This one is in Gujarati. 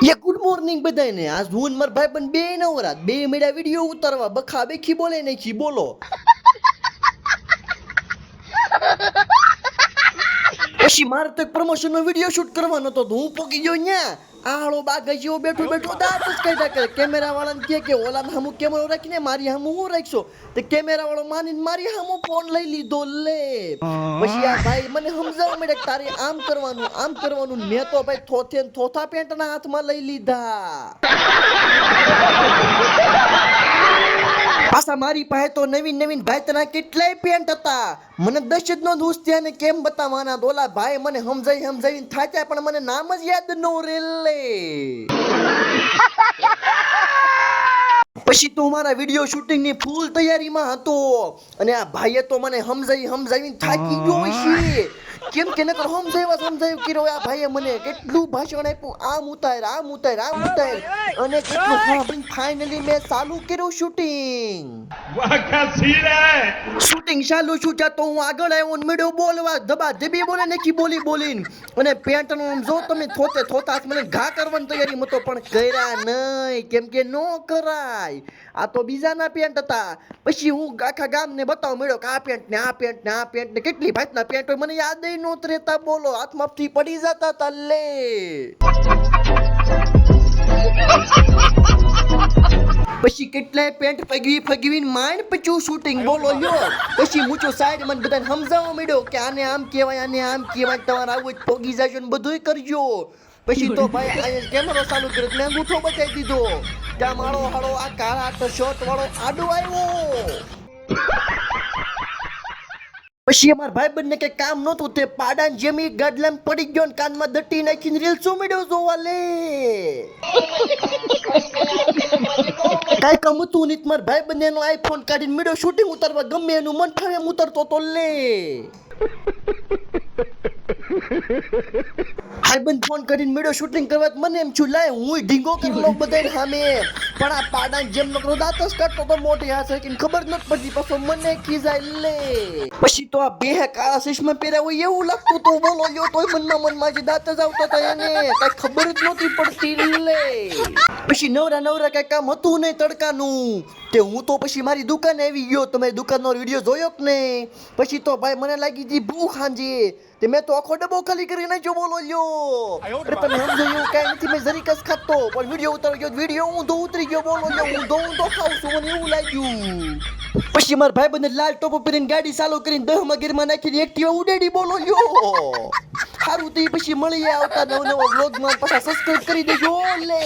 યે ગુડ મોર્નિંગ બધાને. આજ હું મારા ભાઈબંધ બે નવરાત બે મેળા વિડિયો ઉતારવા બખા બેખી બોલે નહીં બોલો. પછી મારે તો પ્રમોશન નો વિડિયો શૂટ કરવાનો હતો તો હું પોકી ગયો ન્યા આળો બાગા જેવો બેઠો બેઠો દાંત જ કાઢ્યા કરે. કેમેરા વાળાને કે ઓલા હમુ કેમેરો રાખીને મારી હમુ હું રાખશો તે કેમેરા વાળો માનીને મારી હમુ ફોન લઈ લીધો લે. પછી આ ભાઈ મને સમજાવવા માંડે કે તારે આમ કરવાનું મેં તો ભાઈ થોથે ને થોથા પેન્ટના હાથમાં લઈ લીધા. પાછા મારી પાસે તો નવીન ભાઈ તના કેટલાય પેન્ટ હતા. મને દશ જ નો દોસ્તી અને કેમ બતાવવાના ઓલા ભાઈ મને સમજાવીને થાચ્યા પણ મને નામ જ યાદ ન રેલે. પછી તો મારા વિડિયો શૂટિંગ ની ફૂલ તૈયારીમાં હતો અને આ ભાઈએ તો મને સમજાવીને થાકી ગયો છે. કેમ કે નકર સમજાવ્યું કર્યો આ ભાઈએ મને કેટલું ભાષણ આપ્યું આમ ઉતાર અને કેટલું સાંભળીને ફાઇનલી મેં ચાલુ કર્યું શૂટિંગ. શૂટિંગ ચાલુ છું ત્યાં તો હું આગળ આવ્યો ને મેળ્યો બોલવા ધબી બોલે નાખી બોલીને અને પેન્ટ નો જો તમે થોતા મને ઘા કરવાની તૈયારી મતો પણ કર્યા નહીં કેમ કે નો કરાય. આ તો બીજાના પેન્ટ હતા. પછી હું આખા ગામને બતાવ મળ્યો કે આ પેન્ટ ને કેટલી ભાતના પેન્ટ હોય મને યાદ નહોત રહેતા બોલો હાથમાંથી પડી જતા તા લે. પછી કેટલાય પેન્ટ ફગવીને માઇન્ડ પચું શૂટિંગ બોલો યો. પછી મૂચો સાઈડ મને બધાને સમજાવવા મળ્યો કે આને આમ કહેવાય તમારે આવું જ પોગી જાજો ને બધુંય કરજો. પછી તો ભાઈ અહીંયા કેમેરો ચાલુ કર્યો મેં અંગૂઠો બતાવી દીધો ત્યાં મારો હાળો આ કાળા શર્ટ વાળો આડો આવ્યો. પછી અમારા ભાઈબંધને કઈ કામ નહોતું તે પાડાને જેમી ગાડલામાં પડી ગયો ને કાનમાં દટ્ટી નાખીને રીલ્સો મળ્યો જોવા લે. કઈ કામ હતું નહીં મારા ભાઈબંધ એનો આઈફોન કાઢીને મળ્યો શૂટિંગ ઉતારવા ગમે એનું મન ફાવે એમ ઉતરતો તો લે. ભાઈબંધ ફોન કરીને મળ્યો શૂટિંગ કરવા મને એમ છું લાય હું ઢીંગો કરી લઉં બધાને સામે પણ આ પાડા જેમ નકરો દાંત જ કાઢતો તો મોટી હાથ કે ખબર નથી પડતી પાછો મને ખીજાય લે. પછી તો આ બે કાળા ચશ્મા પહેર્યા હોય એવું લાગતું તો બોલો લ્યો તોય મનમાં જે દાંત જ આવતા હતા એને કઈ ખબર જ નહોતી પડતી લે. પછી નવરા કઈ કામ હતું નહીં તડકાનું તે હું તો પછી મારી દુકાને આવી ગયો. તમે દુકાનનો વિડીયો જોયો કે નહીં? પછી તો ભાઈ મને લાગી હતી ભૂખ હાંજે તે મેં તો આખો ડબ્બો ખાલી કરીને જો બોલો લ્યો. અરે તમે સમજો એવું કાંઈ નથી મેં જરીક જ ખાતો પણ વિડીયો ઉતારી ગયો વિડીયો ઊંધો ઉતરી ગયો બોલો લ્યો ઊંધો ખાઉં છું મને એવું લાગ્યું. પછી મારા ભાઈબંધે લાલ ટોપો પહેરીને ગાડી ચાલુ કરીને 10માં ગીરમાં નાખીને એક્ટિવા ઉડેડી બોલો લ્યો. સારું તો પછી મળીએ આવતા નવા વ્લોગમાં પાછા સબસ્ક્રાઇબ કરી દેજો લે.